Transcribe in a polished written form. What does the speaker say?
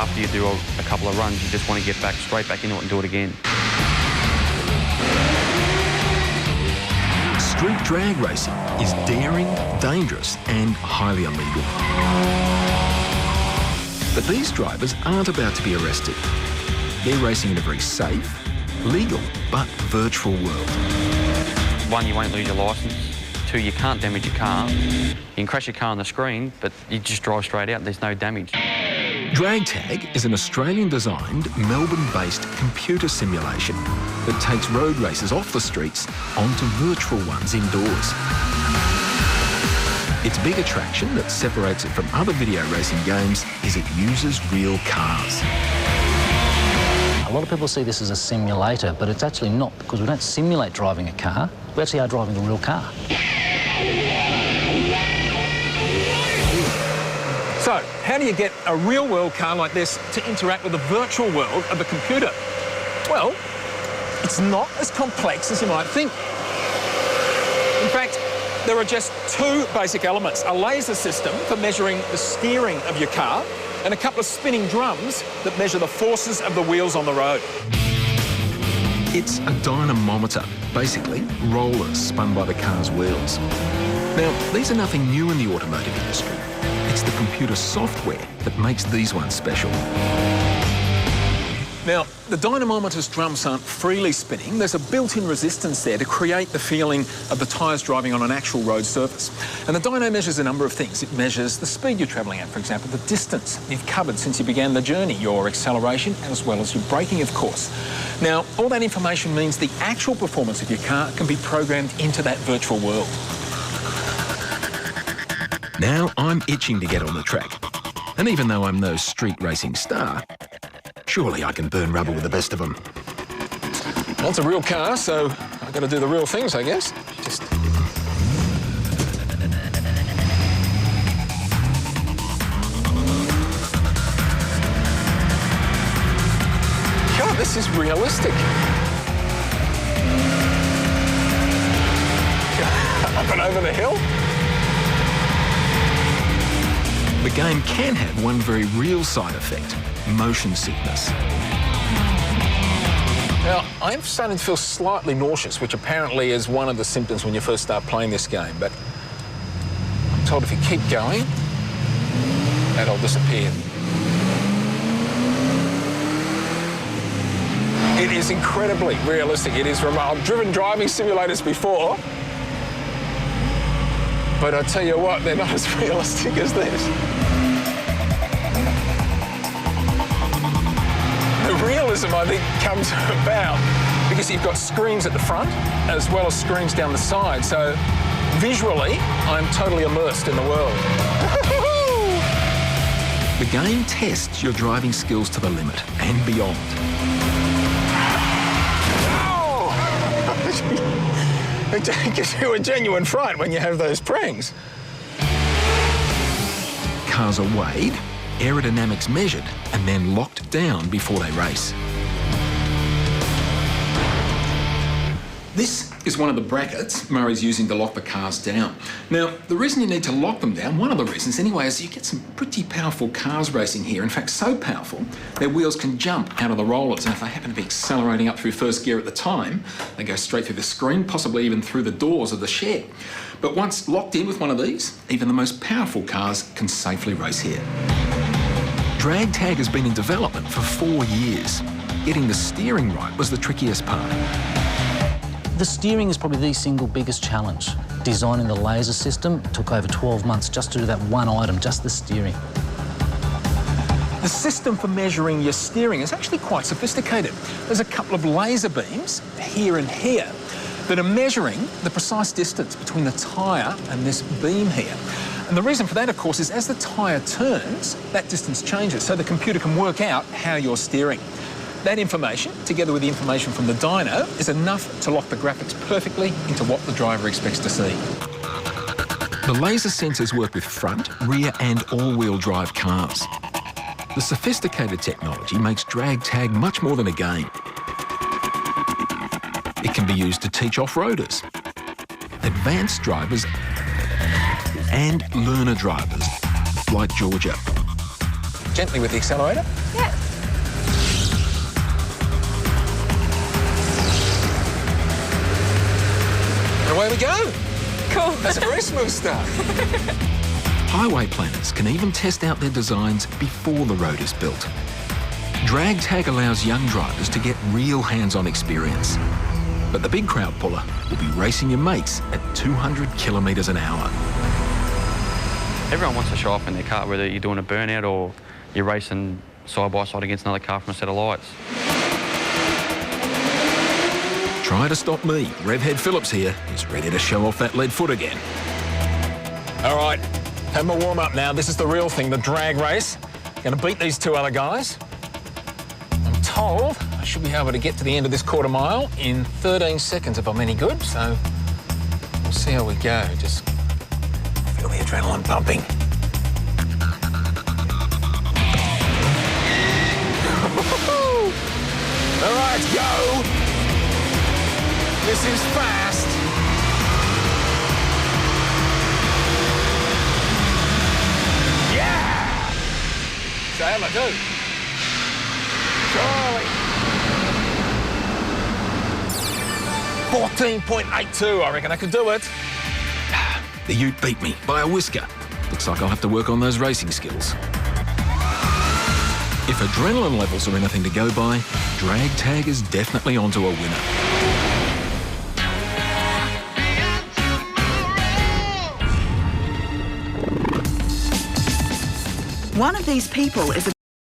after you do a couple of runs, you just want to get back straight back into it and do it again. Street drag racing is daring, dangerous and highly illegal. But these drivers aren't about to be arrested. They're racing in a very safe, legal but virtual world. 1, you won't lose your licence. 2, you can't damage your car. You can crash your car on the screen, but you just drive straight out. There's no damage. DragTag is an Australian-designed, Melbourne-based computer simulation that takes road races off the streets onto virtual ones indoors. Its big attraction that separates it from other video racing games is it uses real cars. A lot of people see this as a simulator, but it's actually not, because we don't simulate driving a car. We actually are driving a real car. So, how do you get a real-world car like this to interact with the virtual world of the computer? Well, it's not as complex as you might think. In fact, there are just 2 basic elements: a laser system for measuring the steering of your car and a couple of spinning drums that measure the forces of the wheels on the road. It's a dynamometer, basically rollers spun by the car's wheels. Now, these are nothing new in the automotive industry. It's the computer software that makes these ones special. Now, the dynamometer's drums aren't freely spinning. There's a built-in resistance there to create the feeling of the tyres driving on an actual road surface. And the dyno measures a number of things. It measures the speed you're travelling at, for example, the distance you've covered since you began the journey, your acceleration, as well as your braking, of course. Now, all that information means the actual performance of your car can be programmed into that virtual world. Now I'm itching to get on the track. And even though I'm no street racing star, surely I can burn rubber with the best of them. Well, it's a real car, so I've got to do the real things, I guess. Just... God, this is realistic. Up and over the hill. The game can have one very real side effect: motion sickness. Now, I'm starting to feel slightly nauseous, which apparently is one of the symptoms when you first start playing this game, but I'm told if you keep going, that'll disappear. It is incredibly realistic. It is remarkable. I've driven driving simulators before, but I tell you what, they're not as realistic as this. The realism, I think, comes about because you've got screens at the front as well as screens down the side. So visually, I'm totally immersed in the world. The game tests your driving skills to the limit and beyond. It gives you a genuine fright when you have those prangs. Cars are weighed, aerodynamics measured, and then locked down before they race. This is one of the brackets Murray's using to lock the cars down. Now, the reason you need to lock them down, one of the reasons anyway, is you get some pretty powerful cars racing here. In fact, so powerful, their wheels can jump out of the rollers, and if they happen to be accelerating up through first gear at the time, they go straight through the screen, possibly even through the doors of the shed. But once locked in with one of these, even the most powerful cars can safely race here. DragTag has been in development for 4 years. Getting the steering right was the trickiest part. The steering is probably the single biggest challenge. Designing the laser system took over 12 months just to do that one item, just the steering. The system for measuring your steering is actually quite sophisticated. There's a couple of laser beams here and here that are measuring the precise distance between the tyre and this beam here. And the reason for that, of course, is as the tyre turns, that distance changes, so the computer can work out how you're steering. That information, together with the information from the dyno, is enough to lock the graphics perfectly into what the driver expects to see. The laser sensors work with front, rear and all-wheel drive cars. The sophisticated technology makes DragTag much more than a game. It can be used to teach off-roaders, advanced drivers and learner drivers like Georgia. Gently with the accelerator. Yeah. And away we go. Cool. That's a very smooth start. Highway planners can even test out their designs before the road is built. Drag tag allows young drivers to get real hands-on experience. But the big crowd puller will be racing your mates at 200 kilometres an hour. Everyone wants to show off in their car, whether you're doing a burnout or you're racing side by side against another car from a set of lights. Try to stop me. Revhead Phillips here is ready to show off that lead foot again. All right, have my warm-up now. This is the real thing, the drag race. Going to beat these two other guys. I'm told I should be able to get to the end of this quarter mile in 13 seconds if I'm any good, so we'll see how we go. Just feel the adrenaline pumping. All right, go. This is fast. Yeah! So how'd I do? Charlie. 14.82, I reckon I could do it. The Ute beat me by a whisker. Looks like I'll have to work on those racing skills. If adrenaline levels are anything to go by, Drag Tag is definitely onto a winner. One of these people is a